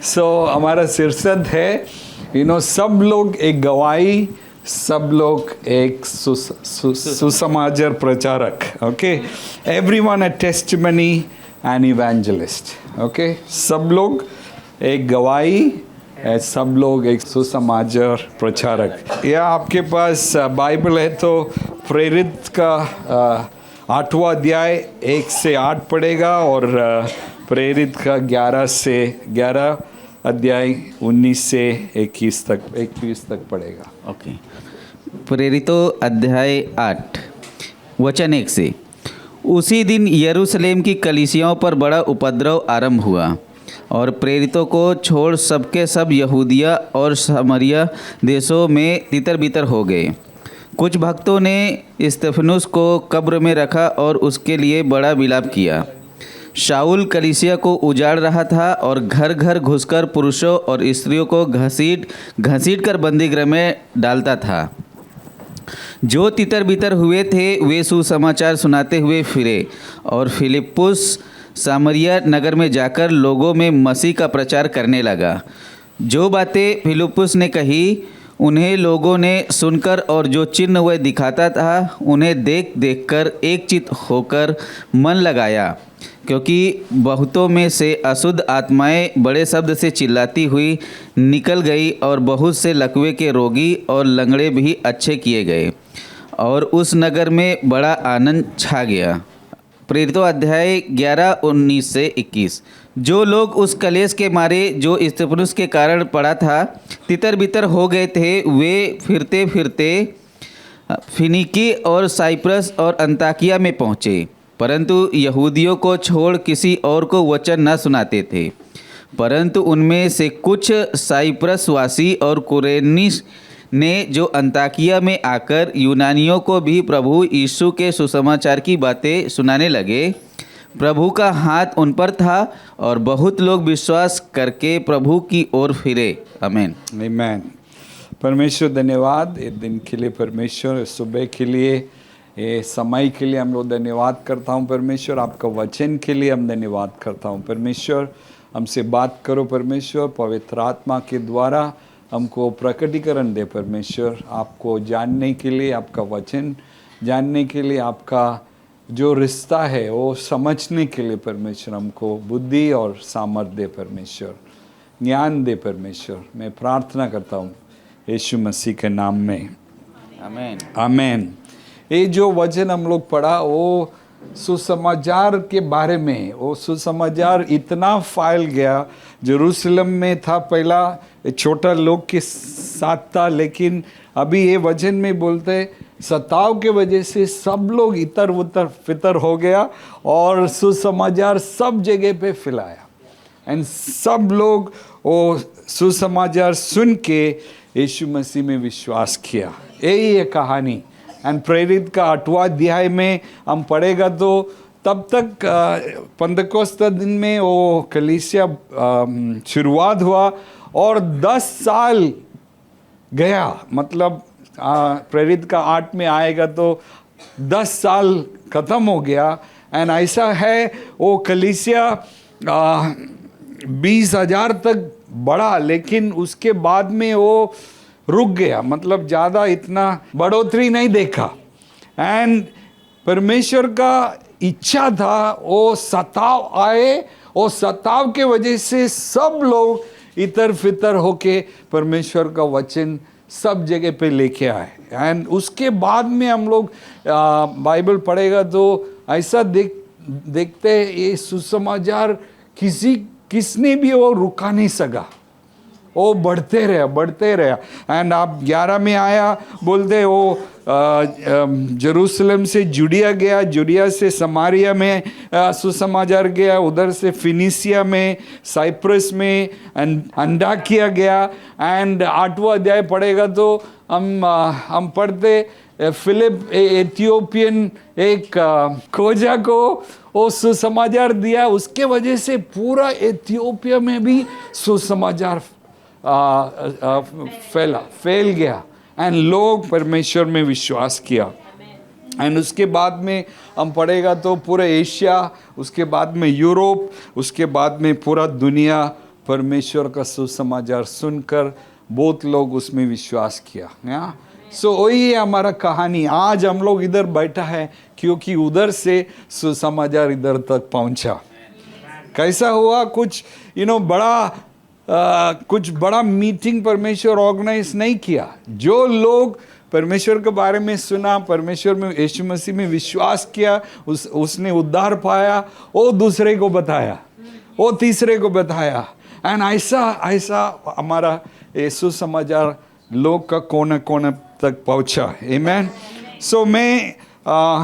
हमारा शीर्षक है सब लोग एक गवाही, सब लोग एक सुसमाचार प्रचारक. Okay, everyone a testimony and evangelist. Okay, सब लोग एक गवाही, सब लोग एक सुसमाचार प्रचारक. या आपके पास बाइबल है तो प्रेरित का 8वां अध्याय 1 से 8 पढ़ेगा और प्रेरित का 11 अध्याय 19 से 21 तक पढ़ेगा. ओके. प्रेरितों अध्याय 8 वचन 1 से. उसी दिन यरूशलेम की कलीसियाओं पर बड़ा उपद्रव आरंभ हुआ और प्रेरितों को छोड़ सबके सब यहूदिया और समरिया देशों में तितर बितर हो गए. कुछ भक्तों ने स्तेफनुस को कब्र में रखा और उसके लिए बड़ा विलाप किया. शाऊल कलीसिया को उजाड़ रहा था और घर घर घुसकर पुरुषों और स्त्रियों को घसीट कर बंदीगृह में डालता था. जो तितर बितर हुए थे वे सुसमाचार सुनाते हुए फिरे और फिलिप्पुस सामरिया नगर में जाकर लोगों में मसीह का प्रचार करने लगा. जो बातें फिलिप्पुस ने कही उन्हें लोगों ने सुनकर और जो चिन्ह वह दिखाता था उन्हें देख कर एकचित्त होकर मन लगाया, क्योंकि बहुतों में से अशुद्ध आत्माएं बड़े शब्द से चिल्लाती हुई निकल गई और बहुत से लकवे के रोगी और लंगड़े भी अच्छे किए गए और उस नगर में बड़ा आनंद छा गया. प्रेरितों अध्याय 11 19 से 21. जो लोग उस कलेश के मारे जो स्तेफनुस के कारण पड़ा था तितर बितर हो गए थे वे फिरते फिरते फिनिकी और साइप्रस और अंताकिया में पहुँचे, परंतु यहूदियों को छोड़ किसी और को वचन न सुनाते थे. परंतु उनमें से कुछ साइप्रसवासी और कुरेनिश ने जो अंताकिया में आकर यूनानियों को भी प्रभु यीशु के सुसमाचार की बातें सुनाने लगे. प्रभु का हाथ उन पर था और बहुत लोग विश्वास करके प्रभु की ओर फिरे. आमीन. आमीन. परमेश्वर धन्यवाद इस दिन के लिए, परमेश्वर सुबह के लिए, ये समय के लिए हम लोग धन्यवाद करता हूँ. परमेश्वर आपका वचन के लिए हम धन्यवाद करता हूँ. परमेश्वर हमसे बात करो. परमेश्वर पवित्र आत्मा के द्वारा हमको प्रकटीकरण दे. परमेश्वर आपको जानने के लिए, आपका वचन जानने के लिए, आपका जो रिश्ता है वो समझने के लिए परमेश्वर हमको बुद्धि और सामर्थ्य दे. परमेश्वर ज्ञान दे. परमेश्वर मैं प्रार्थना करता हूँ यीशु मसीह के नाम में. आमीन. आमीन. ये जो वचन हम लोग पढ़ा वो सुसमाचार के बारे में. वो सुसमाचार इतना फैल गया. यरूशलेम में था पहला, छोटा लोग के साथ था, लेकिन अभी ये वचन में बोलते सताव के वजह से सब लोग इतर उतर फितर हो गया और सुसमाचार सब जगह पे फैलाया. एंड सब लोग वो सुसमाचार सुन के यीशु मसीह में विश्वास किया. यही है कहानी. एंड प्रेरित का 8वां अध्याय में हम पढ़ेगा तो तब तक पंतकोस्त दिन में वो कलीसिया शुरुआत हुआ और 10 साल गया. मतलब प्रेरित का 8 में आएगा तो 10 साल ख़त्म हो गया. एंड ऐसा है वो कलीसिया 20,000 तक बढ़ा, लेकिन उसके बाद में वो रुक गया. मतलब ज़्यादा इतना बढ़ोतरी नहीं देखा. एंड परमेश्वर का इच्छा था वो सताव आए, और सताव के वजह से सब लोग इतर फितर होके परमेश्वर का वचन सब जगह पे लेके आए. एंड उसके बाद में हम लोग बाइबल पढ़ेगा तो ऐसा देखते ये सुसमाचार किसने भी वो रुका नहीं सका. वो बढ़ते रहा. एंड आप 11 में आया बोलते वो जेरूशलेम से जुडिया गया, जुडिया से समारिया में सुसमाचार गया, उधर से फिनिसिया में, साइप्रस में, अंताकिया गया. एंड 8वां अध्याय पढ़ेगा तो हम पढ़ते फिलिप एथियोपियन एक खोजा को वो सुसमाचार दिया. उसके वजह से पूरा एथियोपिया में भी सुसमाचार फैल गया. एंड लोग परमेश्वर में विश्वास किया. एंड उसके बाद में हम पढ़ेगा तो पूरा एशिया, उसके बाद में यूरोप, उसके बाद में पूरा दुनिया परमेश्वर का सुसमाचार सुनकर बहुत लोग उसमें विश्वास किया। या सो वही है हमारा कहानी। आज हम लोग इधर बैठा है क्योंकि उधर से सुसमाचार इधर तक पहुंचा। कैसा हुआ? कुछ कुछ बड़ा मीटिंग परमेश्वर ऑर्गेनाइज नहीं किया। जो लोग परमेश्वर के बारे में सुना, परमेश्वर में, यीशु मसीह में विश्वास किया, उसने उद्धार पाया, वो दूसरे को बताया, वो तीसरे को बताया। एंड ऐसा हमारा यीशु समाचार लोग का कोने कोने तक पहुंचा। आमीन। सो मैं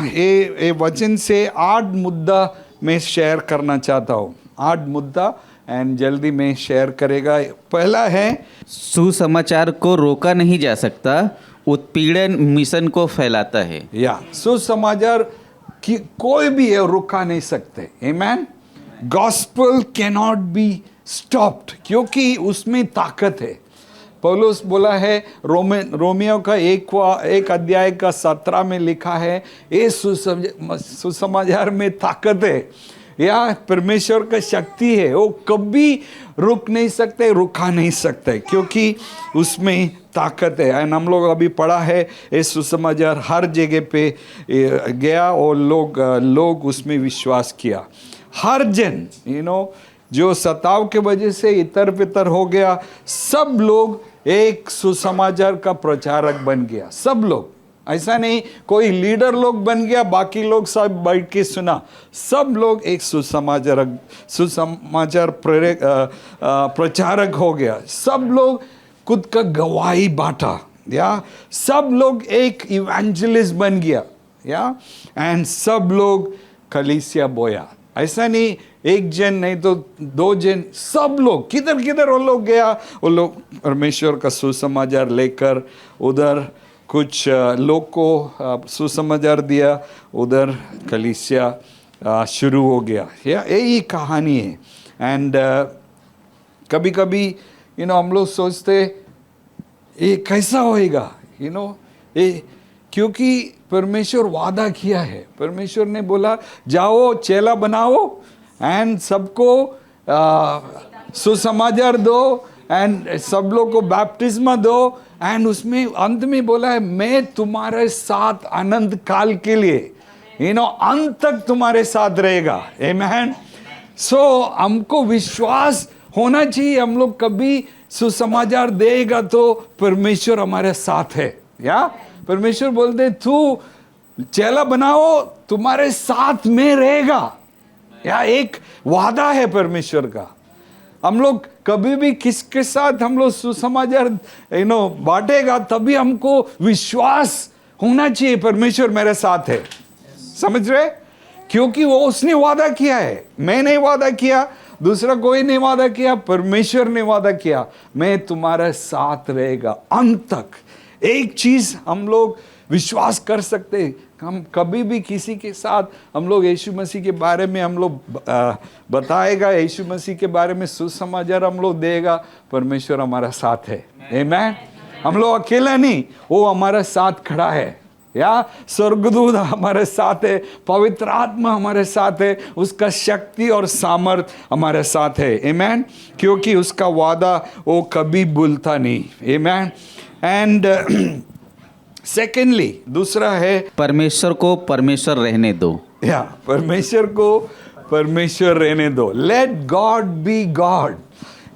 ये वचन से 8 मुद्दा मैं शेयर करना चाहता हूँ। 8 मुद्दा एंड जल्दी में शेयर करेगा। पहला है, सुसमाचार को रोका नहीं जा सकता, उत्पीड़न मिशन को फैलाता है। या सुसमाचार की कोई भी है रोका नहीं सकते। आमीन। Gospel can not be stopped क्योंकि उसमें ताकत है। पौलुस बोला है रोमियो का 1 अध्याय का 17 में लिखा है, ये सुसमाचार में ताकत है, या परमेश्वर का शक्ति है, वो कभी रुक नहीं सकते, रुका नहीं सकते क्योंकि उसमें ताकत है। एंड हम लोग अभी पढ़ा है ये सुसमाचार हर जगह पे गया और लोग उसमें विश्वास किया। हर जन जो सताव के वजह से इतर पितर हो गया, सब लोग एक सुसमाचार का प्रचारक बन गया। सब लोग, ऐसा नहीं कोई लीडर लोग बन गया बाकी लोग सब बैठ के सुना। सब लोग एक सुसमाचार प्रचारक हो गया। सब लोग खुद का गवाही बांटा, या सब लोग एक इवेंजलिस्ट बन गया, या एंड सब लोग कलीसिया बोया। ऐसा नहीं एक जन नहीं तो 2 जन, सब लोग किधर किधर वो लोग गया, वो लोग परमेश्वर का सुसमाचार लेकर उधर कुछ लोग को सुसमाचार दिया, उधर कलीसिया शुरू हो गया। यही कहानी है। एंड कभी कभी हम लोग सोचते ये कैसा होएगा, ये क्योंकि परमेश्वर वादा किया है। परमेश्वर ने बोला जाओ चेला बनाओ एंड सबको सुसमाचार दो एंड सब लोग को बैप्टिस्मा दो, एंड उसमें अंत में बोला है मैं तुम्हारे साथ अनंत काल के लिए, अंत तक तुम्हारे साथ रहेगा। आमीन। सो हमको विश्वास होना चाहिए, हम लोग कभी सुसमाचार देगा तो परमेश्वर हमारे साथ है। या परमेश्वर बोलते तू चेला बनाओ तुम्हारे साथ में रहेगा, या एक वादा है परमेश्वर का। हम लोग कभी भी किसके साथ हम लोग सुसमाचार बांटेगा तभी हमको विश्वास होना चाहिए परमेश्वर मेरे साथ है। समझ रहे? क्योंकि वो उसने वादा किया है, मैं नहीं वादा किया, दूसरा कोई नहीं वादा किया, परमेश्वर ने वादा किया मैं तुम्हारे साथ रहेगा अंत तक। एक चीज हम लोग विश्वास कर सकते, हम कभी भी किसी के साथ हम लोग यीशु मसीह के बारे में हम लोग बताएगा, यीशु मसीह के बारे में सुसमाचार हम लोग देगा, परमेश्वर हमारा साथ है। आमीन। हम लोग अकेला नहीं, वो हमारा साथ खड़ा है, या स्वर्गदूत हमारे साथ है, पवित्र आत्मा हमारे साथ है, उसका शक्ति और सामर्थ हमारे साथ है। आमीन। क्योंकि उसका वादा वो कभी भूलता नहीं। आमीन। एंड सेकेंडली दूसरा है परमेश्वर को परमेश्वर रहने दो। या परमेश्वर को परमेश्वर रहने दो। Let God B God.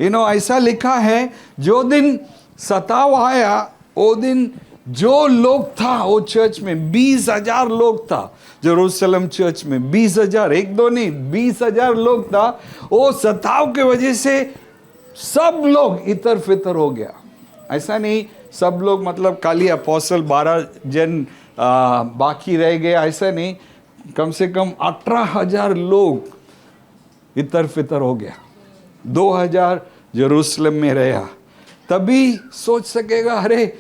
ऐसा लिखा है जो दिन सताव आया वो दिन जो लोग था वो चर्च में 20,000 लोग था, जेरूशलेम चर्च में 20,000, 1-2 नहीं 20,000 लोग था। वो सताव के वजह से सब लोग इतर फितर हो गया। ऐसा नहीं सब लोग मतलब खाली अपोस्टल 12 जन बाकी रह गए, ऐसा नहीं, कम से कम 18,000 लोग इतर फितर हो गया, 2,000 जेरूशलेम में रहा। तभी सोच सकेगा अरे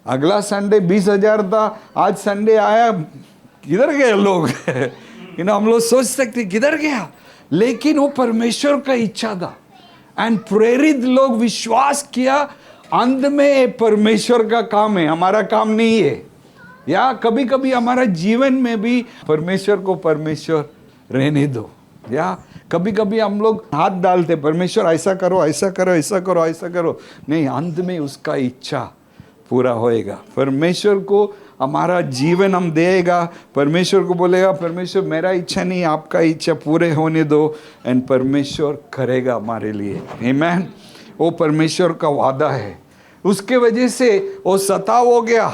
अगला संडे 20,000 था, आज संडे आया किधर गए लोग हम लोग सोच सकते किधर गया, लेकिन वो परमेश्वर का इच्छा था एंड प्रेरित लोग विश्वास किया। अंत में परमेश्वर का काम है, हमारा काम नहीं है। या कभी कभी हमारा जीवन में भी परमेश्वर को परमेश्वर रहने दो, या कभी कभी हम लोग हाथ डालते, परमेश्वर ऐसा करो, ऐसा करो, ऐसा करो, ऐसा करो, नहीं, अंत में उसका इच्छा पूरा होएगा। परमेश्वर को हमारा जीवन हम देगा, परमेश्वर को बोलेगा परमेश्वर मेरा इच्छा नहीं, आपका इच्छा पूरे होने दो, एंड परमेश्वर करेगा हमारे लिए। आमीन। वो परमेश्वर का वादा है। उसके वजह से वो सताव हो गया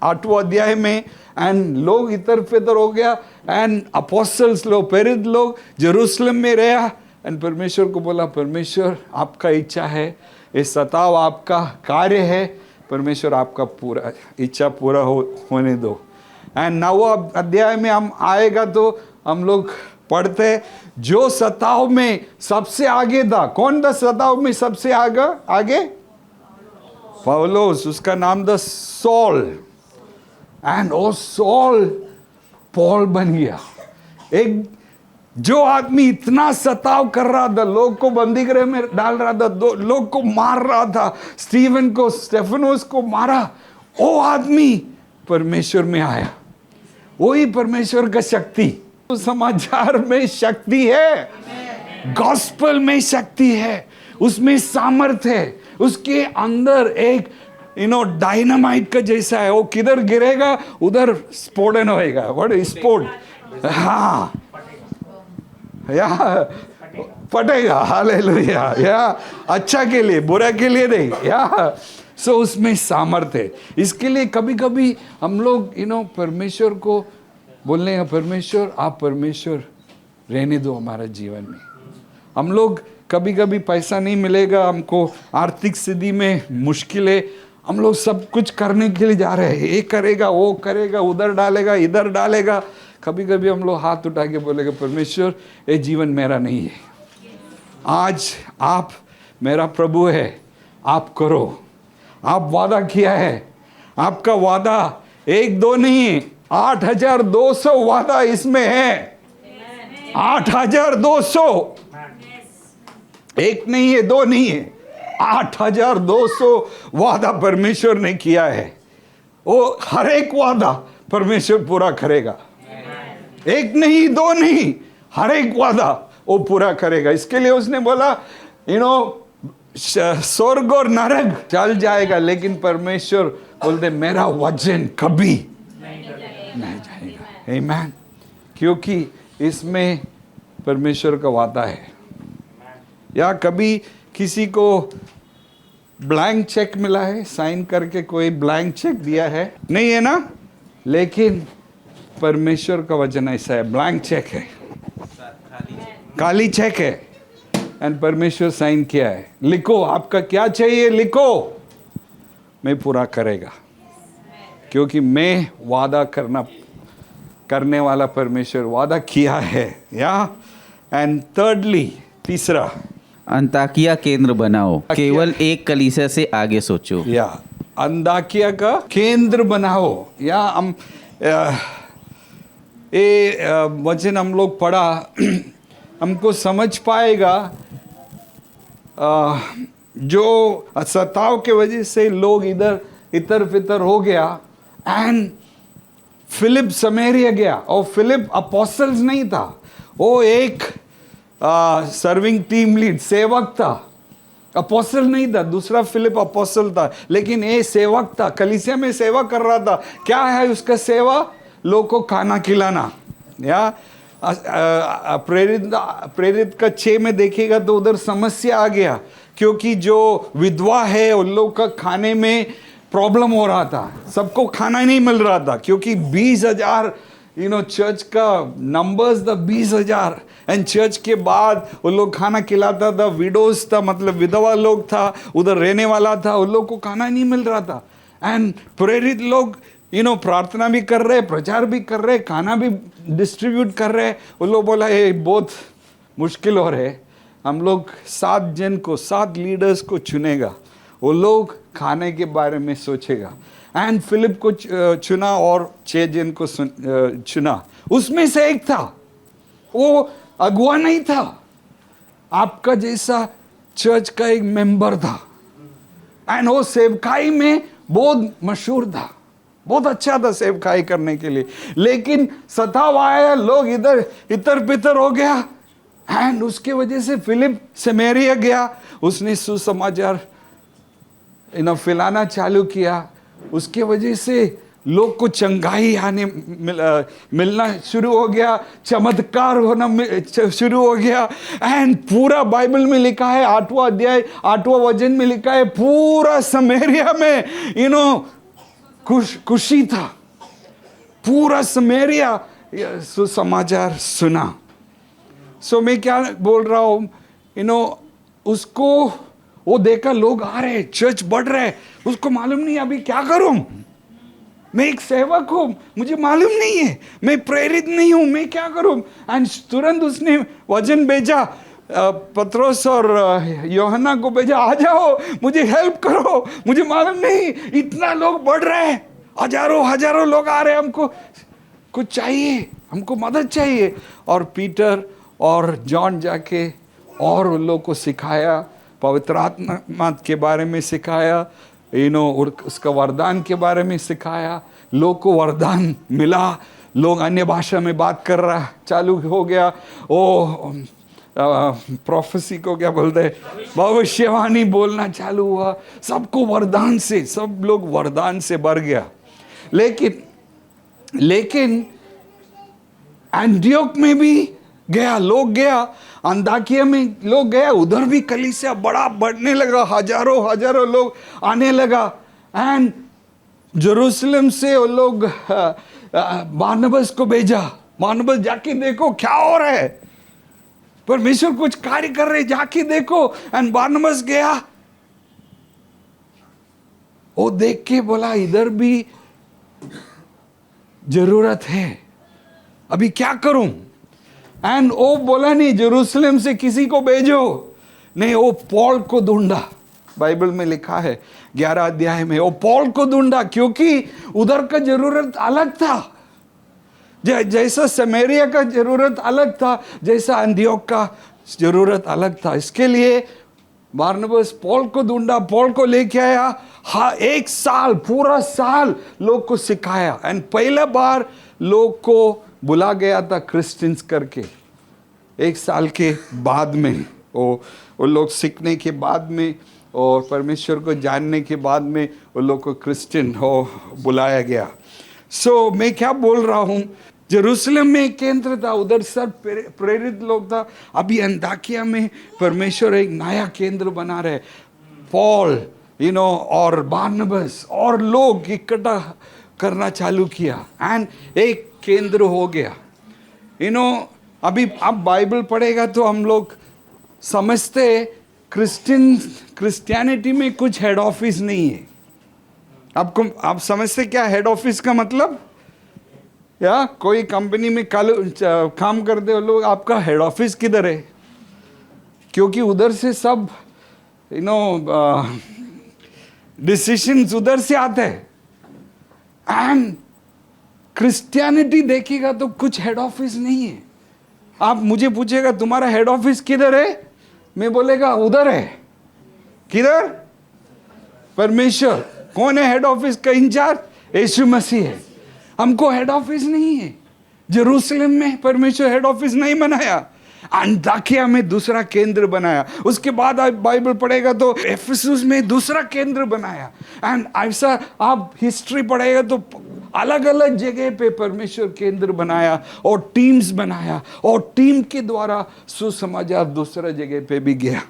8वां अध्याय में, एंड लोग इधर फिधर हो गया, एंड अपोस्टल्स लोग, प्रेरित लोग यरूशलेम में रहा, एंड परमेश्वर को बोला परमेश्वर आपका इच्छा है, ये सताव आपका कार्य है, परमेश्वर आपका पूरा इच्छा पूरा होने दो। एंड 9वां अध्याय में हम आएगा तो हम लोग पढ़ते, जो सताव में सबसे आगे था, कौन था सताव में सबसे आगे? पौलुस, उसका नाम था सॉल, एंड वो सॉल पॉल बन गया। एक जो आदमी इतना सताव कर रहा था, लोग को बंदीगृह में डाल रहा था, लोग को मार रहा था, स्टेफनोस को मारा, वो आदमी परमेश्वर में आया। वही परमेश्वर का शक्ति, तो समाचार में शक्ति है, गॉस्पेल में शक्ति है, उसमें सामर्थ है, उसके अंदर एक डायनामाइट का जैसा है, वो किधर गिरेगा उधर स्फोटन होएगा, स्फोट, हाँ, या पटेगा, हालेलुया, या अच्छा के लिए, बुरा के लिए नहीं, या सो उसमें सामर्थ्य है। इसके लिए कभी कभी हम लोग परमेश्वर को बोलने हैं, परमेश्वर आप परमेश्वर रहने दो हमारा जीवन में। हम लोग कभी कभी पैसा नहीं मिलेगा, हमको आर्थिक स्थिति में मुश्किल है, हम लोग सब कुछ करने के लिए जा रहे हैं, ये करेगा, वो करेगा, उधर डालेगा, इधर डालेगा। कभी कभी हम लोग हाथ उठा के बोलेगा परमेश्वर ये जीवन मेरा नहीं है, आज आप मेरा प्रभु है, आप करो, आप वादा किया है, आपका वादा 1-2 नहीं, 8,200 वादा इसमें है, 8,200, एक नहीं है, 2 नहीं है, 8,200 वादा परमेश्वर ने किया है। वो हर एक वादा परमेश्वर पूरा करेगा, एक नहीं, 2 नहीं, हर एक वादा वो पूरा करेगा। इसके लिए उसने बोला स्वर्ग और नरक चल जाएगा, लेकिन परमेश्वर बोलते मेरा वचन कभी नहीं जाएगा। आमीन। क्योंकि इसमें परमेश्वर का वादा है। या कभी किसी को ब्लैंक चेक मिला है, साइन करके कोई ब्लैंक चेक दिया है? नहीं है ना, लेकिन परमेश्वर का वचन ऐसा है, ब्लैंक चेक है, काली चेक है, एंड परमेश्वर साइन किया है, लिखो आपका क्या चाहिए, लिखो, मैं पूरा करेगा, क्योंकि मैं वादा करने वाला परमेश्वर वादा किया है। या एंड थिर्डली, तीसरा, अंताकिया केंद्र बनाओ, केवल एक कलीसिया से आगे सोचो। या अंताकिया का केंद्र बनाओ। या हम ये वचन हम लोग पढ़ा, हमको समझ पाएगा जो सताव के वजह से लोग इधर फितर हो गया, एंड फिलिप समरिया गया, और फिलिप अपोस्टल्स नहीं था, वो एक सर्विंग टीम लीड सेवक था, अपोस्टल नहीं था। दूसरा फिलिप अपोस्टल था, लेकिन ये सेवक था, कलीसिया में सेवा कर रहा था। क्या है उसका सेवा? लोग को खाना खिलाना। या प्रेरित का 6 में देखिएगा तो उधर समस्या आ गया, क्योंकि जो विधवा है उन लोग का खाने में प्रॉब्लम हो रहा था, सबको खाना नहीं मिल रहा था, क्योंकि 20,000 चर्च का नंबर्स था 20,000, एंड चर्च के बाद वो लोग खाना खिलाता था, विडोज था, मतलब विधवा लोग था, उधर रहने वाला था, उन लोग को खाना नहीं मिल रहा था। एंड प्रेरित लोग प्रार्थना भी कर रहे, प्रचार भी कर रहे, खाना भी डिस्ट्रीब्यूट कर रहे। वो लोग बोला ये बहुत मुश्किल हो रहे, हम लोग 7 जन को, 7 लीडर्स को चुनेगा, वो लोग खाने के बारे में सोचेगा। एंड फिलिप को चुना और 6 जन को चुना, उसमें से एक था, वो अगुआ नहीं था, आपका जैसा चर्च का एक मेंबर था, एंड वो सेवकाई में बहुत मशहूर था, बहुत अच्छा था सेवकाई करने के लिए। लेकिन सताव आया, लोग इधर पितर हो गया, एंड उसके वजह से फिलिप समारिया गया, उसने सुसमाचार फैलाना चालू किया। उसके वजह से लोग को चंगाई आने मिलना शुरू हो गया, चमत्कार होना शुरू हो गया। एंड पूरा बाइबल में लिखा है, 8वां अध्याय 8वां वचन में लिखा है, पूरा समारिया में खुशी था। पूरा समारिया सुसमाचार सुना। सो मैं क्या बोल रहा हूं, उसको वो देखा लोग आ रहे, चर्च बढ़ रहे, उसको मालूम नहीं अभी क्या करूं, मैं एक सेवक हूं, मुझे मालूम नहीं है, मैं प्रेरित नहीं हूं, मैं क्या करूं। एंड तुरंत उसने वचन भेजा, पतरस और यूहन्ना को भेजा, आ जाओ मुझे हेल्प करो, मुझे मालूम नहीं, इतना लोग बढ़ रहे हैं, हजारों लोग आ रहे हैं, हमको कुछ चाहिए, हमको मदद चाहिए। और पीटर और जॉन जाके और उन लोग को सिखाया, पवित्र आत्मा के बारे में सिखाया, उसका वरदान के बारे में सिखाया। लोग को वरदान मिला, लोग अन्य भाषा में बात कर रहा चालू हो गया। प्रोफेसी को क्या बोलते हैं, भविष्यवाणी बोलना चालू हुआ। सबको वरदान से, सब लोग वरदान से भर गया। लेकिन एंटियोक में भी लोग गया, अंताकिया में लोग गया, उधर भी कलीसिया बड़ा बढ़ने लगा, हजारों लोग आने लगा। एंड जेरूशलेम से वो लोग बारनबास को भेजा, बारनबास जाके देखो क्या हो रहा है, परमेश्वर कुछ कार्य कर रहे, जाके देखो। एंड बारनबास गया, वो देख के बोला इधर भी जरूरत है, अभी क्या करूं। एंड वो बोला नहीं जेरूशलेम से किसी को भेजो, नहीं, वो पौल को ढूंढा। बाइबल में लिखा है 11 अध्याय में, वो पौल को ढूंढा, क्योंकि उधर का जरूरत अलग था। जैसा समारिया का जरूरत अलग था, जैसा अंतियोक का जरूरत अलग था। इसके लिए बारनबास पौल को ढूंढा, पौल को लेके आया। हाँ, 1 साल, पूरा साल लोग को सिखाया। एंड पहला बार लोग को बुला गया था क्रिश्चियंस करके। 1 साल के बाद में वो लोग सीखने के बाद में और परमेश्वर को जानने के बाद में वो लोग को क्रिश्चियन बुलाया गया। सो मैं क्या बोल रहा हूँ, जेरूशलेम में एक केंद्र था, उधर सब प्रेरित लोग था। अभी अंताकिया में परमेश्वर एक नया केंद्र बना रहे, पॉल और बारनबास और लोग इकट्ठा करना चालू किया। एंड एक केंद्र हो गया। अभी आप बाइबल पढ़ेगा तो हम लोग समझते क्रिश्चियनिटी में कुछ हेड ऑफिस नहीं है। आप समझते क्या हेड ऑफिस का मतलब? या कोई कंपनी में काम करते हो लोग, आपका हेड ऑफिस किधर है? क्योंकि उधर से सब डिसीजंस उधर से आते हैं। एंड क्रिश्चियनिटी देखिएगा तो कुछ हेड ऑफिस नहीं है। आप मुझे पूछेगा तुम्हारा हेड ऑफिस किधर है, मैं बोलेगा उधर है। किधर? परमेश्वर। कौन है हेड ऑफिस का इंचार्ज? यीशु मसीह है। हमको हेड ऑफिस नहीं है। जेरूशलेम में परमेश्वर हेड ऑफिस नहीं बनाया, अंताकिया में दूसरा केंद्र बनाया। उसके बाद आप बाइबल पढ़ेगा तो एफेसस में दूसरा केंद्र बनाया। एंड ऐसा आप हिस्ट्री पढ़ेगा तो अलग अलग जगह पे परमेश्वर केंद्र बनाया और टीम्स बनाया, और टीम के द्वारा सुसमाचार दूसरा जगह पे भी गया।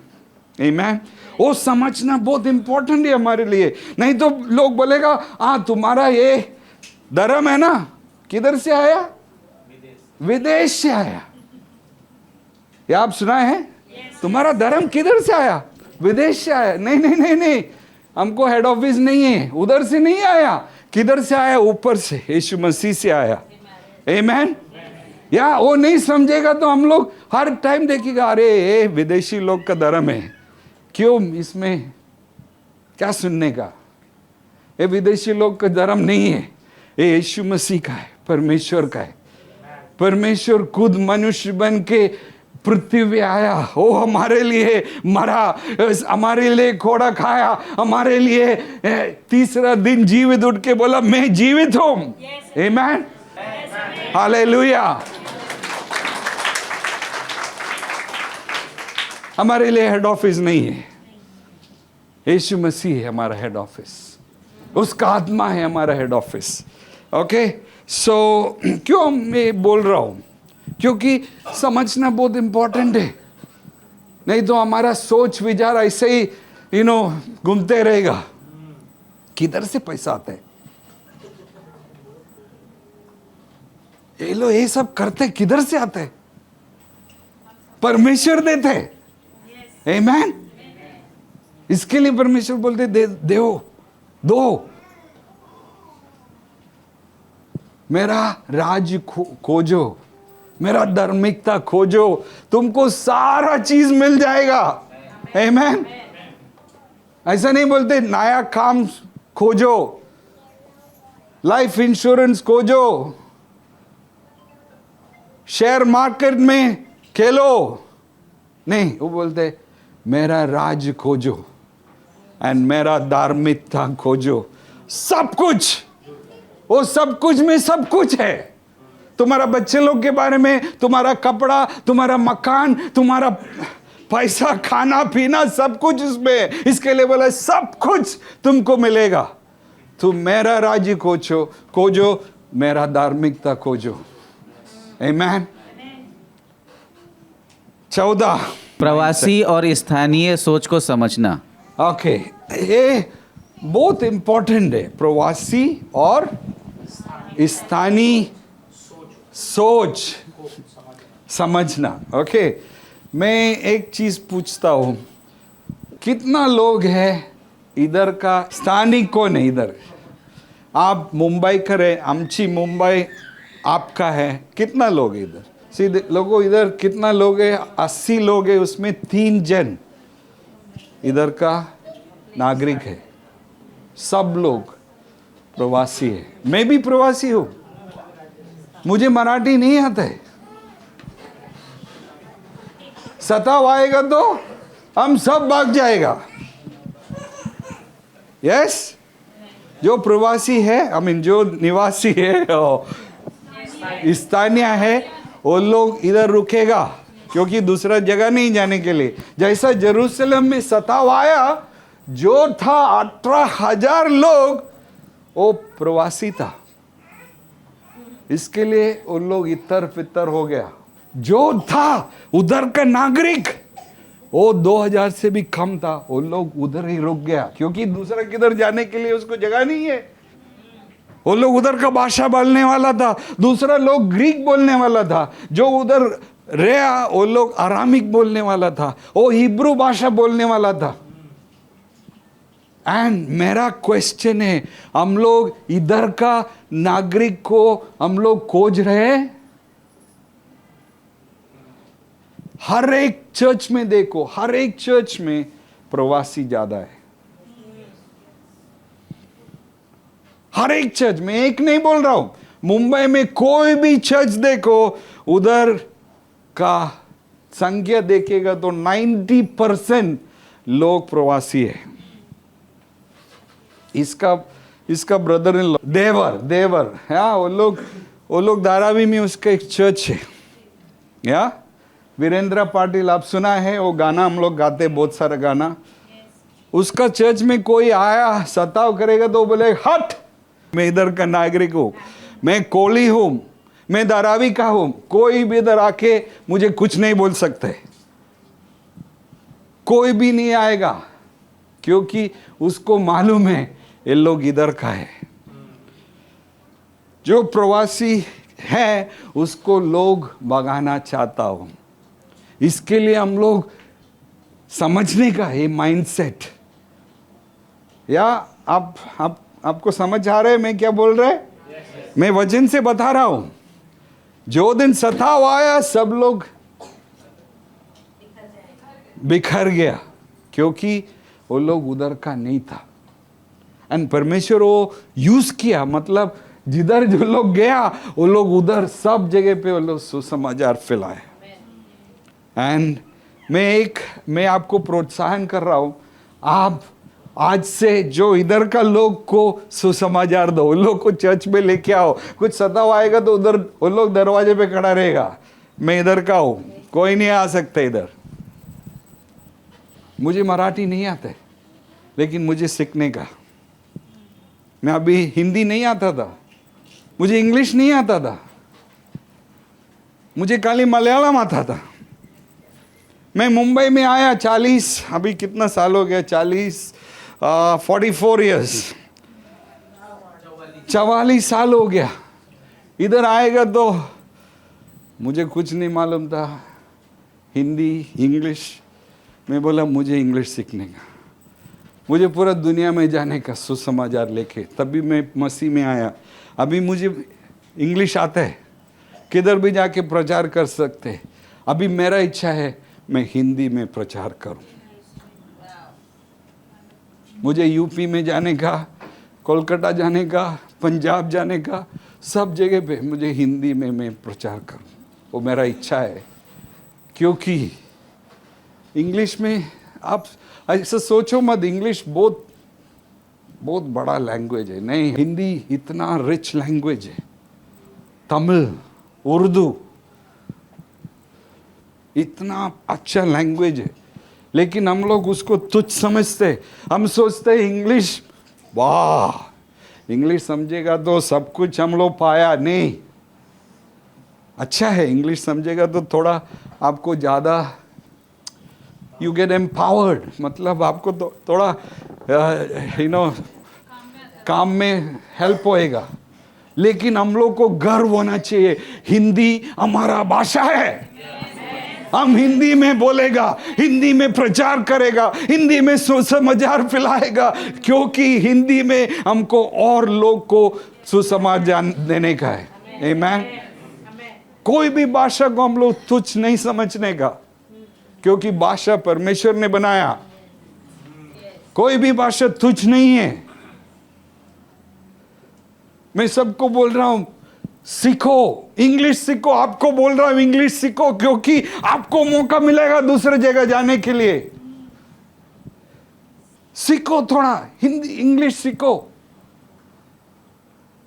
आमीन। वो समझना बहुत इंपॉर्टेंट है हमारे लिए। नहीं तो लोग बोलेगा तुम्हारा ये धर्म है ना, किधर से आया? विदेश से आया। ये आप सुनाए हैं? तुम्हारा धर्म किधर से आया? विदेश से आया। नहीं नहीं नहीं नहीं, हमको हेड ऑफिस नहीं है, उधर से नहीं आया। किधर से आया? ऊपर से, यीशु मसीह से आया। आमीन। या वो नहीं समझेगा तो हम लोग हर टाइम देखेगा, अरे ये विदेशी लोग का धर्म है, क्यों इसमें क्या सुनने का? ये विदेशी लोग का धर्म नहीं है, ये यीशु मसीह का है, परमेश्वर का है। परमेश्वर खुद मनुष्य बन के पृथ्वी पे आया, वो हमारे लिए मरा, हमारे लिए घोड़ा खाया, हमारे लिए तीसरा दिन जीवित उठ के बोला मैं जीवित हूं। आमीन। हालेलुया। हमारे लिए हेड ऑफिस नहीं है, यीशु मसीह है हमारा हेड ऑफिस, उसका आत्मा है हमारा हेड ऑफिस। ओके, सो क्यों मैं बोल रहा हूं? क्योंकि समझना बहुत इंपॉर्टेंट है, नहीं तो हमारा सोच विचार ऐसे ही घूमते रहेगा। किधर से पैसा आता है? ये लोग ये सब करते किधर से आते हैं? परमेश्वर देते हैं। आमेन। इसके लिए परमेश्वर बोलते दो। मेरा राज खोजो, मेरा धार्मिकता खोजो, तुमको सारा चीज मिल जाएगा। आमेन। ऐसा नहीं बोलते नया काम खोजो, लाइफ इंश्योरेंस खोजो, शेयर मार्केट में खेलो, नहीं, वो बोलते मेरा राज खोजो एंड मेरा धार्मिकता खोजो। सब कुछ, वो सब कुछ में सब कुछ है। तुम्हारा बच्चे लोग के बारे में, तुम्हारा कपड़ा, तुम्हारा मकान, तुम्हारा पैसा, खाना पीना, सब कुछ इसमें। इसके लिए बोला सब कुछ तुमको मिलेगा। तुम मेरा राज्य खोजो, मेरा धार्मिकता खोजो। आमेन। 14 प्रवासी और स्थानीय सोच को समझना। ओके, ये बहुत इंपॉर्टेंट है, प्रवासी और स्थानीय सोच समझना। ओके, मैं एक चीज पूछता हूं, कितना लोग है इधर का? स्थानिक कौन है इधर? आप मुंबई का है, आमची मुंबई आपका है। कितना लोग इधर? सीधे लोगों इधर कितना लोग है? 80 लोग है, उसमें 3 जन इधर का नागरिक है, सब लोग प्रवासी है। मैं भी प्रवासी हूं, मुझे मराठी नहीं आता है। सताव आएगा तो हम सब भाग जाएगा। यस, जो प्रवासी है, जो निवासी है, स्थानीय है, वो लोग इधर रुकेगा, क्योंकि दूसरा जगह नहीं जाने के लिए। जैसा यरूशलेम में सताव आया, जो था 18,000 लोग, वो प्रवासी था। इसके लिए वो लोग इतर फितर हो गया। जो था उधर का नागरिक, वो 2000 से भी कम था, वो लोग उधर ही रुक गया, क्योंकि दूसरा किधर जाने के लिए उसको जगह नहीं है। वो लोग उधर का भाषा बोलने वाला था, दूसरा लोग ग्रीक बोलने वाला था। जो उधर रहा वो लोग अरामिक बोलने वाला था, वो हिब्रू भाषा बोलने वाला था। एंड मेरा क्वेश्चन है, हम लोग इधर का नागरिक को हम लोग खोज रहे हैं? हर एक चर्च में देखो, हर एक चर्च में प्रवासी ज्यादा है। हर एक चर्च में, एक नहीं बोल रहा हूं, मुंबई में कोई भी चर्च देखो, उधर का संख्या देखेगा तो 90% लोग प्रवासी है। इसका ब्रदर इन लॉ देवर, हाँ, वो लोग धारावी में उसका एक चर्च है, या वीरेंद्र पाटिल, आप सुना है वो गाना, हम लोग गाते बहुत सारा गाना। उसका चर्च में कोई आया सताव करेगा तो बोले हट, मैं इधर का नागरिक हूं, मैं कोली हूं, मैं धारावी का हूं, कोई भी इधर आके मुझे कुछ नहीं बोल सकते, कोई भी नहीं आएगा, क्योंकि उसको मालूम है ये लोग इधर का है। जो प्रवासी है उसको लोग भगाना चाहता हूं। इसके लिए हम लोग समझने का है माइंडसेट। या आपको समझ आ रहा है मैं क्या बोल रहा है? मैं वचन से बता रहा हूं। जो दिन सताव आया सब लोग बिखर गया, क्योंकि वो लोग उधर का नहीं था। एंड परमेश्वर वो यूज किया, मतलब जिधर जो लोग गया वो लोग उधर सब जगह पे वो लोग सुसमाचार फैलाए। एंड मैं आपको प्रोत्साहन कर रहा हूं, आप आज से जो इधर का लोग को सुसमाचार दो, उन लोग को चर्च में लेके आओ। कुछ सताव आएगा तो उधर वो लोग दरवाजे पे खड़ा रहेगा, मैं इधर का हूं, कोई नहीं आ सकता इधर। मुझे मराठी नहीं आता है, लेकिन मुझे सीखने का। मैं अभी हिंदी नहीं आता था, मुझे इंग्लिश नहीं आता था, मुझे खाली मलयालम आता था। मैं मुंबई में आया 40, अभी कितना साल हो गया, 44 ईयर्स, 44 साल हो गया। इधर आएगा तो मुझे कुछ नहीं मालूम था, हिंदी इंग्लिश। मैं बोला मुझे इंग्लिश सीखने का, मुझे पूरा दुनिया में जाने का सुसमाचार लेके, तभी मैं मसीह में आया। अभी मुझे इंग्लिश आता है, किधर भी जाके प्रचार कर सकते हैं। अभी मेरा इच्छा है मैं हिंदी में प्रचार करूं। मुझे यूपी में जाने का, कोलकाता जाने का, पंजाब जाने का, सब जगह पे मुझे हिंदी में मैं प्रचार करूं, वो मेरा इच्छा है। क्योंकि इंग्लिश में आप ऐसा सोचो मत, इंग्लिश बहुत बहुत बड़ा लैंग्वेज है, नहीं, हिंदी इतना रिच लैंग्वेज है, तमिल, उर्दू इतना अच्छा लैंग्वेज है, लेकिन हम लोग उसको तुच्छ समझते। हम सोचते हैं इंग्लिश, वाह इंग्लिश समझेगा तो सब कुछ हम लोग पाया। नहीं, अच्छा है इंग्लिश समझेगा तो थोड़ा आपको ज़्यादा यू गेट एम्पावर्ड, मतलब आपको तो थोड़ा काम में हेल्प होएगा। लेकिन हम लोग को गर्व होना चाहिए, हिंदी हमारा भाषा है, हम हिंदी में बोलेगा, हिंदी में प्रचार करेगा, हिंदी में सुसमाचार फैलाएगा, क्योंकि हिंदी में हमको और लोग को सुसमाचार देने का है। आमीन। कोई भी भाषा को हम लोग तुच्छ नहीं समझने का, क्योंकि भाषा परमेश्वर ने बनाया। कोई भी भाषा तुच्छ नहीं है। मैं सबको बोल रहा हूं सीखो, इंग्लिश सीखो, आपको बोल रहा हूं इंग्लिश सीखो, क्योंकि आपको मौका मिलेगा दूसरे जगह जाने के लिए। सीखो थोड़ा हिंदी इंग्लिश सीखो।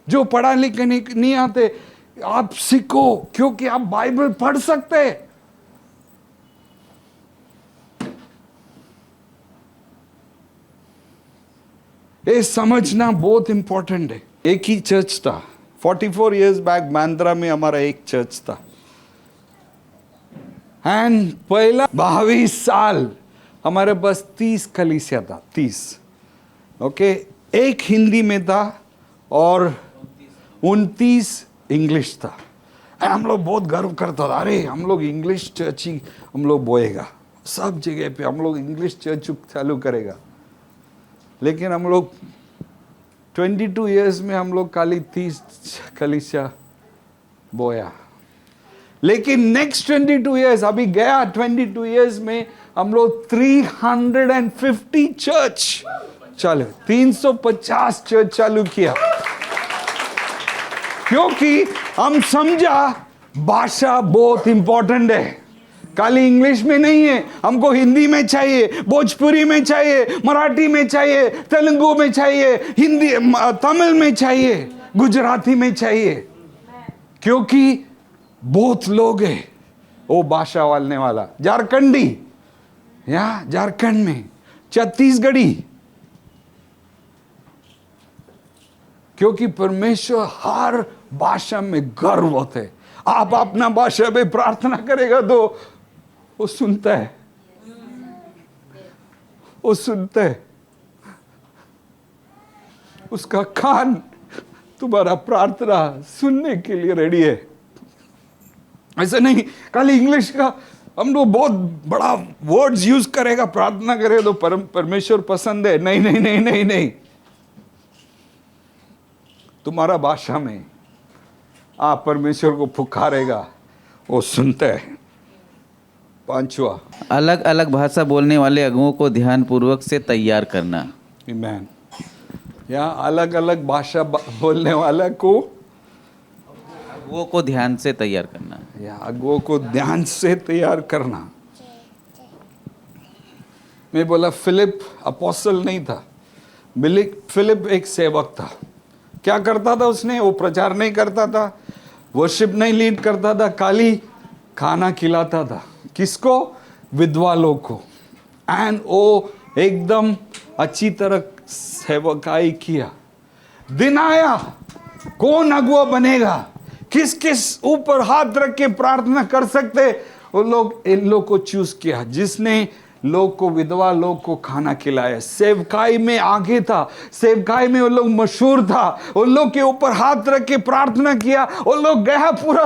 जो पढ़ा लिखा नहीं आते आप सीखो, क्योंकि आप बाइबल पढ़ सकते। ये समझना बहुत इंपॉर्टेंट है। एक ही चर्च था, 44 इयर्स बैक बांद्रा में हमारा एक चर्च था, एंड पहला 22 साल हमारे पास 30 कलीसिया था, 30। ओके, एक हिंदी में था और 29 इंग्लिश था। हम लोग बहुत गर्व करता था, अरे हम लोग इंग्लिश चर्च ही हम लोग बोएगा, सब जगह पे हम लोग इंग्लिश चर्च चालू करेगा। लेकिन हम लोग 22 इयर्स में हम लोग खाली 30 कलीसिया बोया। लेकिन नेक्स्ट 22 इयर्स, अभी गया 22 इयर्स में हम लोग 350 चर्च चालू, 350 चर्च चालू किया, क्योंकि हम समझा भाषा बहुत इंपॉर्टेंट है। खाली इंग्लिश में नहीं है, हमको हिंदी में चाहिए, भोजपुरी में चाहिए, मराठी में चाहिए, तेलुगु में चाहिए, हिंदी तमिल में चाहिए, गुजराती में चाहिए, क्योंकि बहुत लोग हैं वो भाषा बोलने वाला। झारखंडी, या झारखंड में छत्तीसगढ़ी, क्योंकि परमेश्वर हर भाषा में गर्व होते हैं। आप अपना भाषा में प्रार्थना करेगा तो वो सुनता है, वो सुनता है, उसका कान तुम्हारा प्रार्थना सुनने के लिए रेडी है। ऐसा नहीं खाली इंग्लिश का हम लोग बहुत बड़ा वर्ड्स यूज करेगा, प्रार्थना करेगा तो परमेश्वर पसंद है। नहीं नहीं नहीं नहीं नहीं, तुम्हारा भाषा में आप परमेश्वर को पुकारेगा, वो सुनता है। पांचवा, अलग अलग भाषा बोलने वाले अगुओं को ध्यानपूर्वक से तैयार करना। आमीन। यहाँ अलग अलग भाषा बोलने वाला को, अगुओं को ध्यान से तैयार करना, या अगुओं को ध्यान से तैयार करना। मैं बोला फिलिप अपोस्टल नहीं था, फिलिप एक सेवक था। क्या करता था उसने? वो प्रचार नहीं करता था, वर्शिप नहीं लीड करता था, खाली खाना खिलाता था। किसको? विधवा लोग को, एंड वो एकदम अच्छी तरह सेवकाई किया। दिन आया, कौन अगुआ बनेगा, किस किस ऊपर हाथ रख के प्रार्थना कर सकते, वो लोग इन लोग को चूज किया, जिसने लोग को, विधवा लोग को खाना खिलाया। सेवकाई में आगे था, सेवकाई में वो लोग मशहूर था, वो लोग के ऊपर हाथ रख के प्रार्थना किया। वो लोग गया, पूरा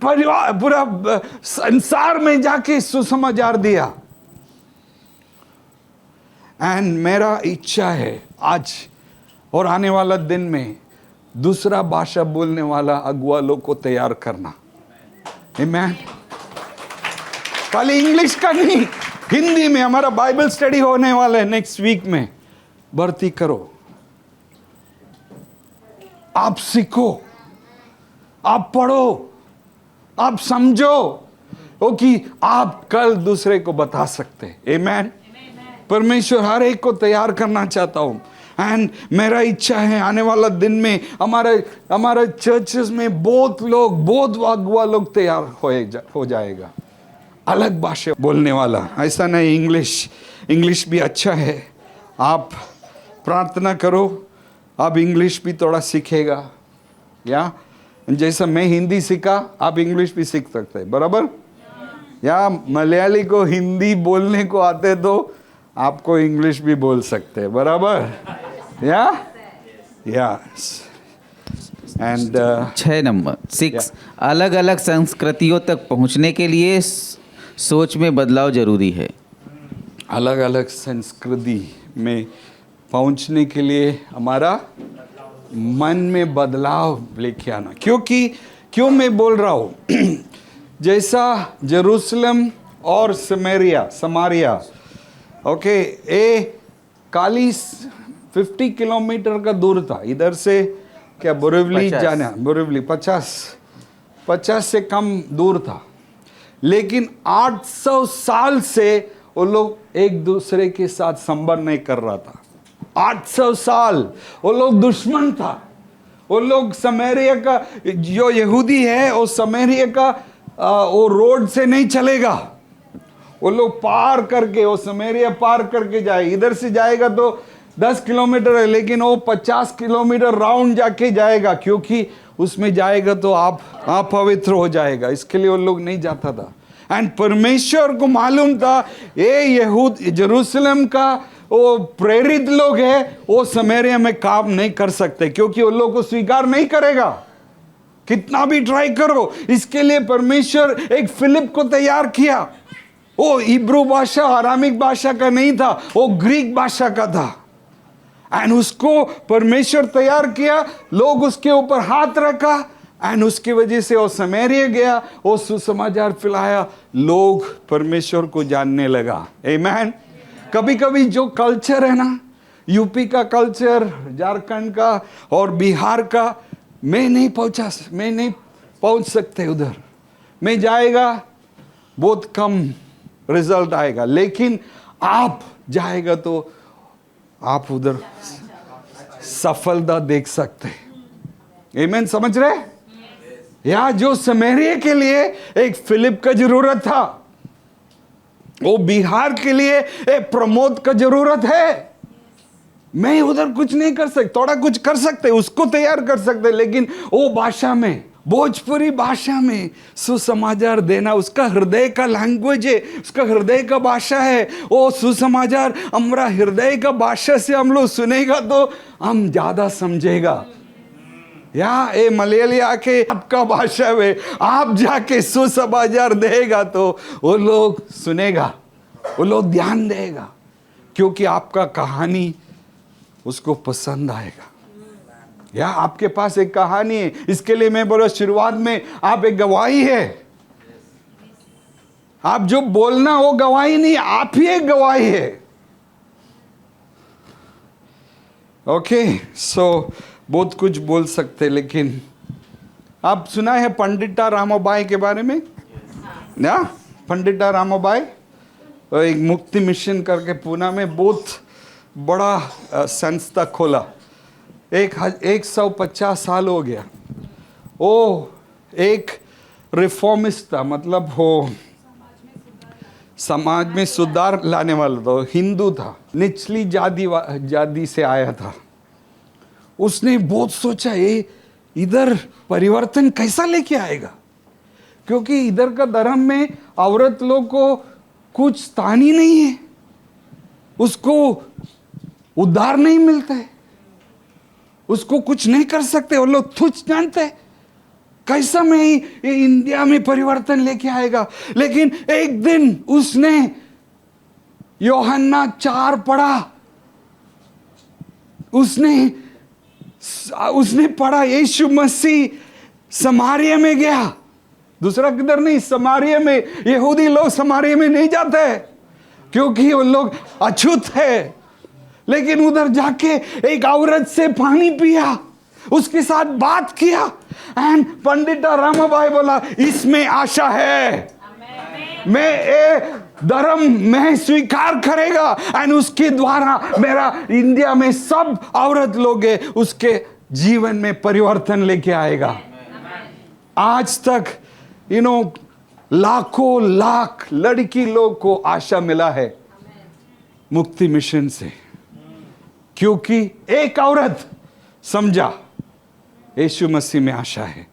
परिवार, पूरा संसार में जाके सुसमाचार दिया। एंड मेरा इच्छा है आज और आने वाला दिन में दूसरा भाषा बोलने वाला अगुआ लोग को तैयार करना। आमीन। खाली इंग्लिश का नहीं, हिंदी में हमारा बाइबल स्टडी होने वाला है नेक्स्ट वीक में, भर्ती करो। आप सीखो, आप पढ़ो, आप समझो, वो कि आप कल दूसरे को बता सकते। आमीन। परमेश्वर हर एक को तैयार करना चाहता हूं। एंड मेरा इच्छा है आने वाला दिन में हमारे चर्चेस में बहुत लोग, बहुत अगुआ लोग तैयार हो जाएगा, अलग भाषा बोलने वाला। ऐसा नहीं इंग्लिश भी अच्छा है, आप प्रार्थना करो, आप इंग्लिश भी थोड़ा सीखेगा। या जैसा मैं हिंदी सीखा, आप इंग्लिश भी सीख सकते हैं, बराबर। या मलयाली को हिंदी बोलने को आते तो आपको इंग्लिश भी बोल सकते हैं, बराबर। या एंड 6 नंबर 6, अलग अलग संस्कृतियों तक पहुंचने के लिए सोच में बदलाव जरूरी है। अलग अलग संस्कृति में पहुंचने के लिए हमारा मन में बदलाव लेके आना। क्यों मैं बोल रहा हूँ जैसा जेरूसलम और समारिया ओके, ये 50 किलोमीटर का दूर था इधर से। क्या बोरिवली जाना, बोरिवली 50 से कम दूर था, लेकिन 800 साल से वो लोग एक दूसरे के साथ संबंध नहीं कर रहा था। 800 साल वो लोग दुश्मन था। वो लोग समारिया का, जो यहूदी है वो समारिया का वो रोड से नहीं चलेगा। वो लोग पार करके, वो समारिया पार करके जाए, इधर से जाएगा तो 10 किलोमीटर है, लेकिन वो 50 किलोमीटर राउंड जाके जाएगा, क्योंकि उसमें जाएगा तो आप पवित्र हो जाएगा। इसके लिए वो लोग नहीं जाता था। एंड परमेश्वर को मालूम था ये जेरूसलम का वो प्रेरित लोग है, वो समारिया में काम नहीं कर सकते, क्योंकि वो लोग को स्वीकार नहीं करेगा, कितना भी ट्राई करो। इसके लिए परमेश्वर एक फिलिप को तैयार किया। वो हिब्रू भाषा, अरामिक भाषा का नहीं था, वो ग्रीक भाषा का था। एंड उसको परमेश्वर तैयार किया, लोग उसके ऊपर हाथ रखा, एंड उसकी वजह से वो समारिया गया, वो सुसमाचार फैलाया, लोग परमेश्वर को जानने लगा। आमीन। कभी कभी जो कल्चर है ना, यूपी का कल्चर, झारखंड का और बिहार का, मैं नहीं पहुंच सकते उधर। मैं जाएगा बहुत कम रिजल्ट आएगा, लेकिन आप जाएगा तो आप उधर सफलता देख सकते। आमीन। समझ रहे? या जो समारिया के लिए एक फिलिप का जरूरत था, वो बिहार के लिए एक प्रमोद का जरूरत है। मैं उधर कुछ नहीं कर सकता, थोड़ा कुछ कर सकते, उसको तैयार कर सकते, लेकिन वो भाषा में, भोजपुरी भाषा में सुसमाचार देना, उसका हृदय का लैंग्वेज है, उसका हृदय का भाषा है। वो सुसमाचार हमारा हृदय का भाषा से हम लोग सुनेगा तो हम ज्यादा समझेगा। या ए मलयाली आके आपका भाषा में आप जाके सुसमाचार देगा तो वो लोग सुनेगा, वो लोग ध्यान देगा, क्योंकि आपका कहानी उसको पसंद आएगा। या आपके पास एक कहानी है। इसके लिए मैं बोला शुरुआत में आप एक गवाही है। आप जो बोलना वो गवाही नहीं, आप ही एक गवाही है। ओके, सो बहुत कुछ बोल सकते, लेकिन आप सुना है पंडिता रामाबाई के बारे में ना? पंडिता रामाबाई एक मुक्ति मिशन करके पुणे में बहुत बड़ा संस्था खोला। 150 साल हो गया। वो एक रिफॉर्मिस्ट था, मतलब वो समाज में सुधार लाने वाला था, हिंदू था, निचली जाति से आया था। उसने बहुत सोचा ये इधर परिवर्तन कैसा लेके आएगा, क्योंकि इधर का धर्म में औरत लोग को कुछ स्थान ही नहीं है, उसको उद्धार नहीं मिलता है, उसको कुछ नहीं कर सकते, वो लोग तुच्छ जानते हैं। कैसा में ये इंडिया में परिवर्तन लेके आएगा। लेकिन एक दिन उसने यूहन्ना 4 पढ़ा, उसने पढ़ा यीशु मसीह समारिया में गया, दूसरा किधर नहीं, समारिया में। यहूदी लोग समारिया में नहीं जाते क्योंकि वो लोग अछूत है, लेकिन उधर जाके एक औरत से पानी पिया, उसके साथ बात किया, एंड पंडित रामाबाई बोला इसमें आशा है, मैं ये धर्म में स्वीकार करेगा, एंड उसके द्वारा मेरा इंडिया में सब औरत लोग उसके जीवन में परिवर्तन लेके आएगा। आज तक लाखों लाख लड़की लोग को आशा मिला है मुक्ति मिशन से, क्योंकि एक औरत समझा यीशु मसीह में आशा है।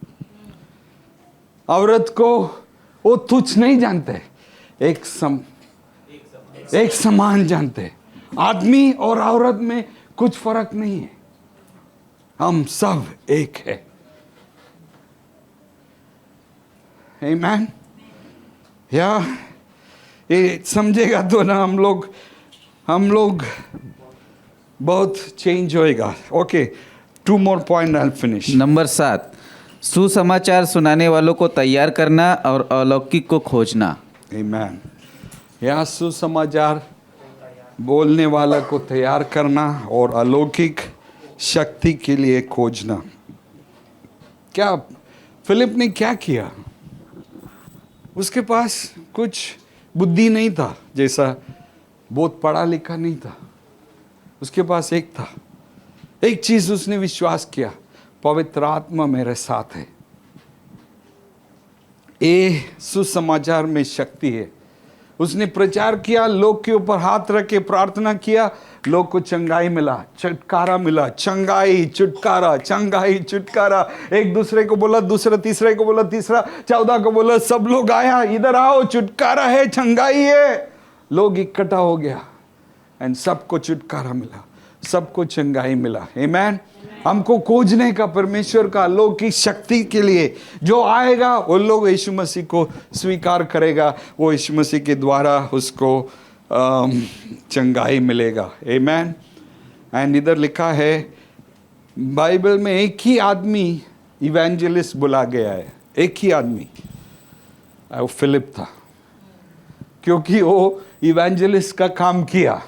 औरत को वो तुच्छ नहीं जानते, एक समान जानते। आदमी और औरत में कुछ फर्क नहीं है, हम सब एक है। आमीन। या ये समझेगा तो ना हम लोग बहुत चेंज होएगा। Okay, 2 more point I'll finish. Number 7, सुसमाचार सुनाने वालों को तैयार करना और अलौकिक को खोजना। Amen. या सुसमाचार बोलने वाला को तैयार करना और अलौकिक शक्ति के लिए खोजना। क्या फिलिप ने क्या किया? उसके पास कुछ बुद्धि नहीं था, जैसा बहुत पढ़ा लिखा नहीं था। उसके पास एक था, एक चीज उसने विश्वास किया, पवित्र आत्मा मेरे साथ है। ये सुसमाचार में शक्ति है। उसने प्रचार किया, लोग के ऊपर हाथ रख के प्रार्थना किया, लोग को चंगाई मिला, छुटकारा मिला, चंगाई छुटकारा, चंगाई छुटकारा। एक दूसरे को बोला, दूसरा तीसरे को बोला, तीसरा 14 को बोला, सब लोग आया, इधर आओ, छुटकारा है, चंगाई है। लोग इकट्ठा हो गया एंड सबको छुटकारा मिला, सबको चंगाई मिला। आमीन। हमको खोजने का परमेश्वर का अलौकिक शक्ति के लिए जो आएगा, वो लोग यीशु मसीह को स्वीकार करेगा, वो यीशु मसीह के द्वारा उसको चंगाई मिलेगा। आमीन। एंड इधर लिखा है बाइबल में एक ही आदमी इवेंजलिस्ट बुला गया है, एक ही आदमी, वो फिलिप था, क्योंकि वो इवेंजलिस्ट का काम किया,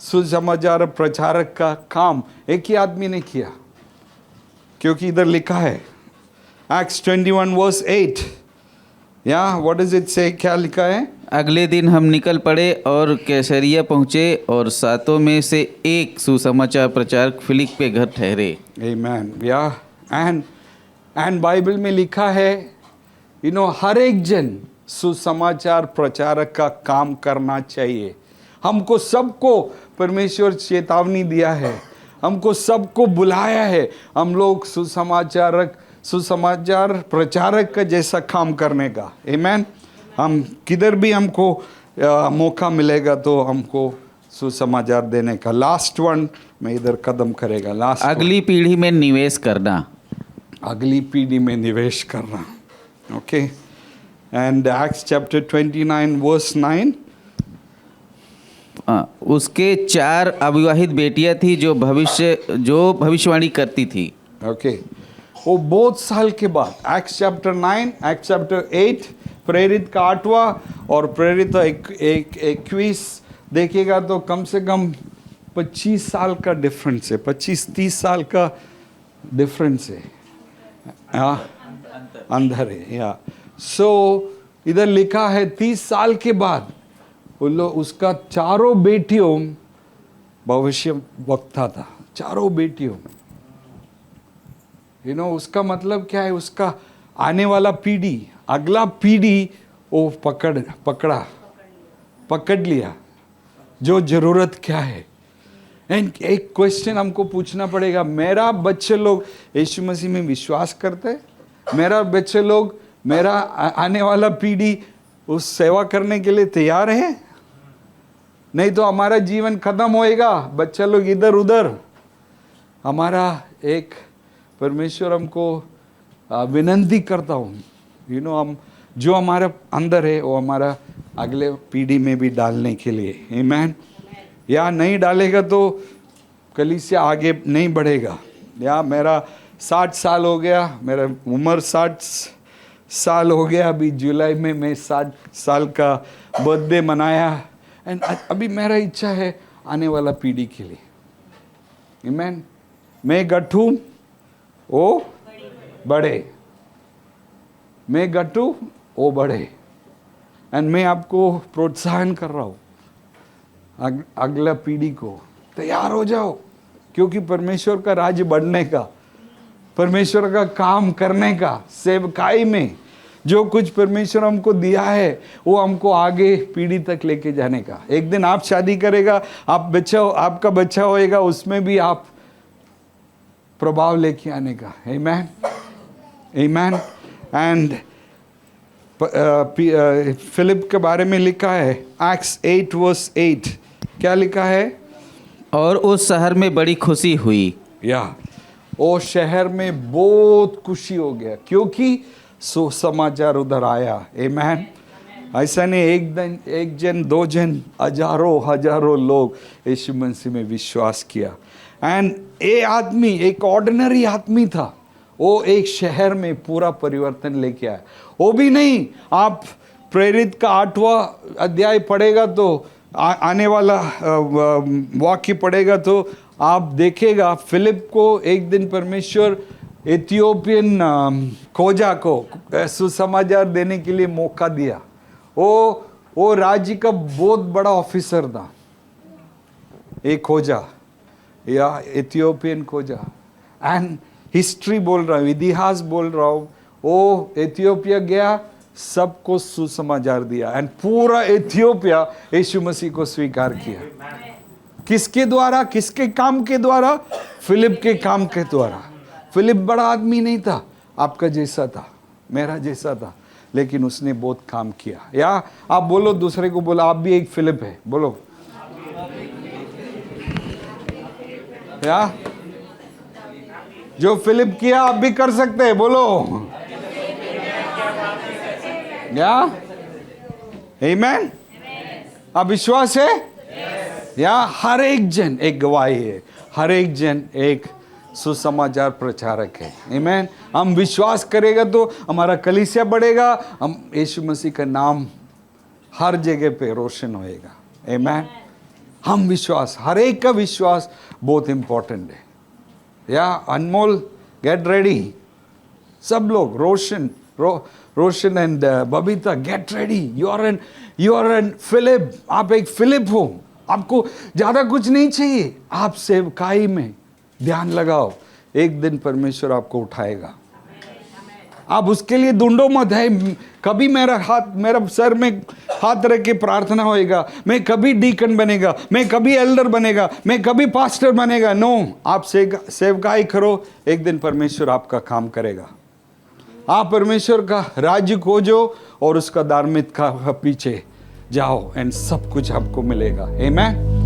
सुसमाचार प्रचारक का काम एक ही आदमी ने किया। क्योंकि इधर लिखा है Acts 21 verse 8, या व्हाट डज इट से, क्या लिखा है? अगले दिन हम निकल पड़े और कैसरिया पहुँचे और 7 में से एक सुसमाचार प्रचारक फिलिप के घर ठहरे। आमीन। या एंड बाइबल में लिखा है हर एक जन सुसमाचार प्रचारक का काम करना चाहिए। हमको सबको परमेश्वर चेतावनी दिया है, हमको सबको बुलाया है, हम लोग सुसमाचार प्रचारक का जैसा काम करने का। आमीन। हम किधर भी हमको मौका मिलेगा तो हमको सुसमाचार देने का। लास्ट वन मैं इधर कदम करेगा, लास्ट अगली पीढ़ी में निवेश करना, अगली पीढ़ी में निवेश करना। Okay, and Acts chapter 29 verse 9, उसके 4 अविवाहित बेटियां थी जो भविष्यवाणी करती थी। ओके, वो बहुत साल के बाद, एक्ट्स चैप्टर 9, एक्ट्स चैप्टर 8, प्रेरित का 8वां और प्रेरित 21 देखिएगा तो कम से कम 25 साल का डिफरेंस है, 25-30 साल का डिफरेंस है, अंदर है। या सो इधर लिखा है 30 साल के बाद उसका 4 बेटियों भविष्य वक्ता था, 4 बेटियों। उसका मतलब क्या है? उसका आने वाला पीढ़ी, अगला पीढ़ी वो पकड़ा पकड़ लिया जो ज़रूरत क्या है। एंड एक क्वेश्चन हमको पूछना पड़ेगा, मेरा बच्चे लोग यीशु मसीह में विश्वास करते हैं? मेरा बच्चे लोग, मेरा आने वाला पीढ़ी उस सेवा करने के लिए तैयार है? नहीं तो हमारा जीवन खत्म होएगा, बच्चे लोग इधर उधर। हमारा एक परमेश्वर हमको विनंती करता हूँ, हम जो हमारे अंदर है वो हमारा अगले पीढ़ी में भी डालने के लिए। आमीन। या नहीं डालेगा तो कलीसिया आगे नहीं बढ़ेगा। या मेरा 60 साल हो गया, मेरा उम्र 60 साल हो गया, अभी जुलाई में मैं 60 साल का बर्थडे मनाया। एंड अभी मेरा इच्छा है आने वाला पीढ़ी के लिए, आमीन, मैं गठूँ वो बढ़े, मैं गठूँ वो बढ़े। एंड मैं आपको प्रोत्साहन कर रहा हूँ, अगला पीढ़ी को तैयार हो जाओ, क्योंकि परमेश्वर का राज्य बढ़ने का, परमेश्वर का काम करने का, सेवकाई में जो कुछ परमेश्वर हमको दिया है वो हमको आगे पीढ़ी तक लेके जाने का। एक दिन आप शादी करेगा, आपका बच्चा होएगा, उसमें भी आप प्रभाव लेके आने का। आमीन, आमीन। एंड फिलिप के बारे में लिखा है एक्ट्स 8:8, क्या लिखा है? और उस शहर में बड़ी खुशी हुई। वो शहर में बहुत खुशी हो गया क्योंकि सुसमाचार उधर आया। आमीन। ऐसा नहीं एक जन 2 जन, हजारों लोग यीशु मसीह में विश्वास किया। एंड ये आदमी एक ऑर्डिनरी आदमी था, वो एक शहर में पूरा परिवर्तन लेके आया। वो भी नहीं, आप प्रेरित का 8वां अध्याय पढ़ेगा तो आने वाला वाक्य पढ़ेगा तो आप देखेगा, फिलिप को एक दिन परमेश्वर इथियोपियन खोजा को सुसमाचार देने के लिए मौका दिया। वो राज्य का बहुत बड़ा ऑफिसर था, एक खोजा या इथियोपियन खोजा। एंड हिस्ट्री बोल रहा हूँ, इतिहास बोल रहा हूँ, वो इथियोपिया गया, सबको सुसमाचार दिया। एंड पूरा इथियोपिया यीशु मसीह को स्वीकार किया। किसके द्वारा? किसके काम के द्वारा? फिलिप के काम के द्वारा। फिलिप बड़ा आदमी नहीं था, आपका जैसा था, मेरा जैसा था, लेकिन उसने बहुत काम किया। या आप बोलो, दूसरे को बोलो, आप भी एक फिलिप है, बोलो। या जो फिलिप किया आप भी कर सकते हैं, बोलो। या आमीन। अब विश्वास है? या हर एक जन एक गवाही है, हर एक जन एक सुसमाचार प्रचारक है। आमीन। हम विश्वास करेगा तो हमारा कलीसिया बढ़ेगा, हम यीशु मसीह का नाम हर जगह पे रोशन होएगा। आमीन। हम विश्वास, हर एक का विश्वास बहुत इंपॉर्टेंट है। या अनमोल, गेट रेडी, सब लोग, Roshan and Babita, get ready, you are an Philip. आप एक फिलिप हो, आपको ज़्यादा कुछ नहीं चाहिए, आप सेवकाई में ध्यान लगाओ, एक दिन परमेश्वर आपको उठाएगा। आप उसके लिए ढूंढो मत है कभी मेरा सर में हाथ रख के प्रार्थना होएगा, मैं कभी डीकन बनेगा, मैं कभी एल्डर बनेगा, मैं कभी पास्टर बनेगा। नो, आप सेवकाई करो, एक दिन परमेश्वर आपका काम करेगा। आप परमेश्वर का राज्य खोजो और उसका धार्मिकता का पीछे जाओ, एंड सब कुछ आपको मिलेगा। आमीन।